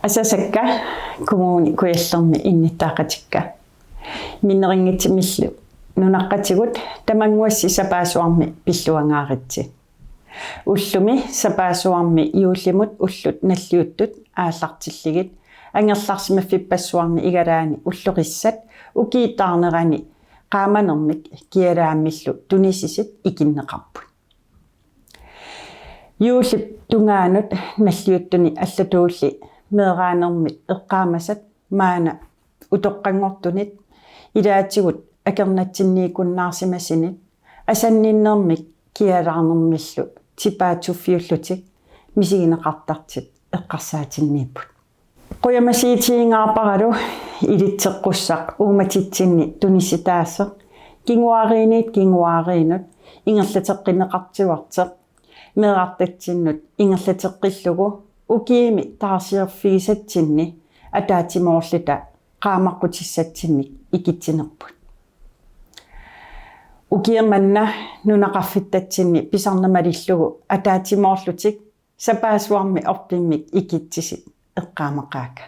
Asasakka kommuni kuyallermi innittaaqatikka minneringitsimillu nunaqqatigut tamanguassi sapaasuarmi pilluangaaritsi ullumi sapaasuarmi iullimut ullut nalliuttut aallartilligit angerlarsimaffippassuarmi igalaani ulluqissat ukiittaarnerani qaamanermik kialaamillu tunisisit ikinneqarput yuullip tungaanut nalliuttuni allatuulli meeraanermit eqqaamasat maana utoqqangortunit ilaatigut akernatsinniikunnaarsimasinit asanninnermik kialаарnermillu tipaatuffiullutik misigineqartartit eqqarsaatinniipput quyamasiitiingaarparalu ilitseqqussaq uumatitsinni tunissitaasseq kinguariinut ingerlateqqineqartiuarteq meerartatsinnut ingerlateqqillugu ukiimi taarsiorfigisatsinni ataatimoorluta qaamaqqutissatsinnik ikitsinerput ukiermanna nunaqarfittatsinni pisarnamalillugu ataatimoorlutik sapaasuarmi orpimmik ikitsisit eqqaamaqaaka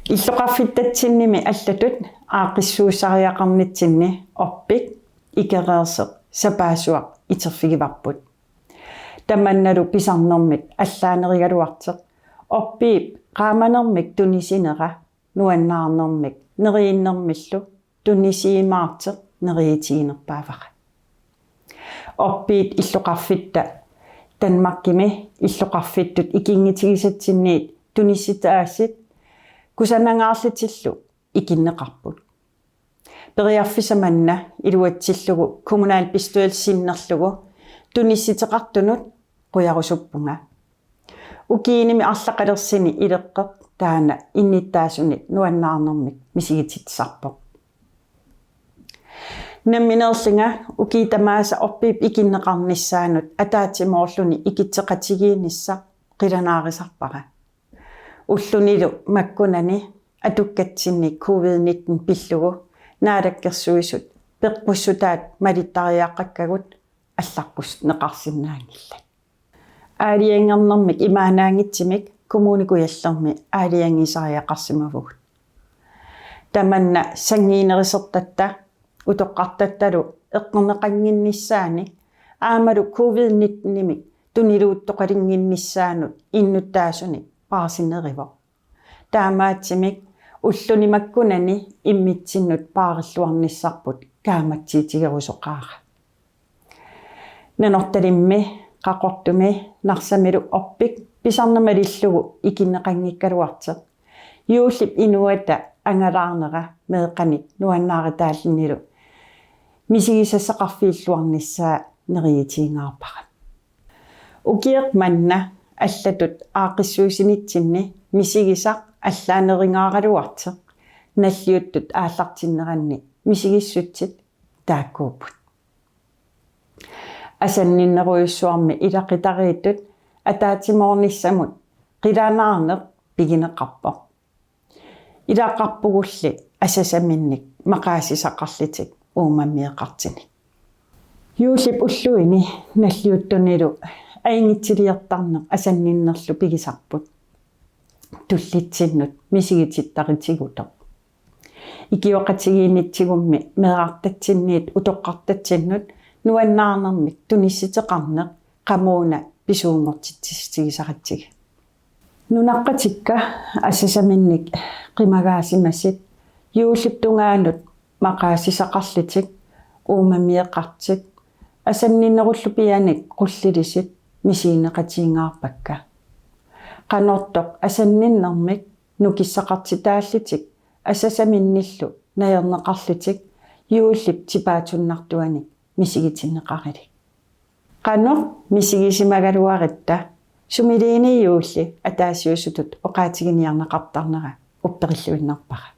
illoqarfittatsinnimi allatut aaqissuusariaqarnitsinni orpik ikereerseq sapaasuaq iterfigivarput tamannalu pisarnermit allaanerigaluarteq orpiip qaamanermik tunisinera nuannaarnermik neriinnermillu tunisiimaarteq neriitiginerpaavaqa orpiit illoqarfitta tanmakkimi illoqarfittut ikingitigisatsinniit tunissitaassit kusanangaarlutillu ikinneqarput periarfisamanna iluatsillugu kommunaalpistuelsinnerlugu tunissiteqartunut quярusuppunga ukiinimi арлақалерсини илеққеқ таана инниттаасунит нуаннаарнэрмик мисигититсарпоқ намминерлинга укитамааса орпип икиннеқарниссаанут атаатимоорлуни икитсеқатигиинисса қиланаарисарпара уллунилу маккунани атуккатсинник covid-19 пиллугу наалаккерсуисут пеққуссутаат малиттариааққаккагут алларпус неқарсинаангилла аалиангернэрмик имаанаангитсимик коммуникуяллерми аалиангисариақарсимавугут таманна сангиинерисертатта утоққартатталу эққернеқангиннissaани аамалу covid-19-нимик тунилууттоқалингиннissaанут иннуттаасуни паарсинериво таамаатсимик уллунимаккунани иммитсиннут паариллуарниссарпут кааматсиитигерусоқаара нанорталимми qaqortumi narsamiluk orpik pisarnamalillugu ikinneqanngikkaluarteq yuullip inuata angalaarnera meeqanik nuannaaritaallinilu misigisasseqarfiilluarnissaa neriitiingaarpara ukiiq manna allatut aaqissuusinitsinni misigisaq allaaneringaaраluarteq nalliuttut aallartinneranni misigissutsit taakkuuput асанниннеруйуссуарми илақитарииттут атаатимоорнissamут қилаанаарнеқ пигинеқарпо илааққарпугулли асасаминник мақаасисақарлитик уумаммиеқартини юулип уллуини наллиуттунилу аингитсилиертарнеқ асанниннерлу пигисарпут туллитсиннут мисигититтаритигутоқ икиоқатигиинитсигумми меэрартатсинниит утоққартатсиннут нуаннаарнэрмик тунисситеқарнеқ qamуuna писуунгортитсигисаратсиг нунаққатикка ассасаминник қимагаасимасит юуллиптунгаанут мақаасисақарлитик уумамиеқартик асанниннеруллу пианик қуллилисит мисиинеқатиингаарпакка қанортоқ асанниннэрмик нукиссақартитааллитик ассасаминниллу наернеқарлитик юуллип типаатуннартуани мисигитиннеқарили qano misigisimaгаluaриtta sumiliini yuulli ataasiusutut oqaatiginiarneqartarnera upperilluinnerpara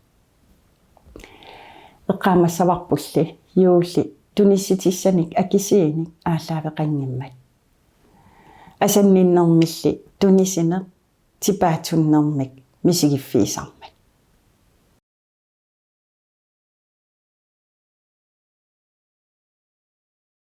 eqqaamassavарpulli yuulli tunissitисsaник akisiinik ааллаавеқангиммат асанниннэрмилли тунисинеқ типаатуннэрмик мисигиффиисармат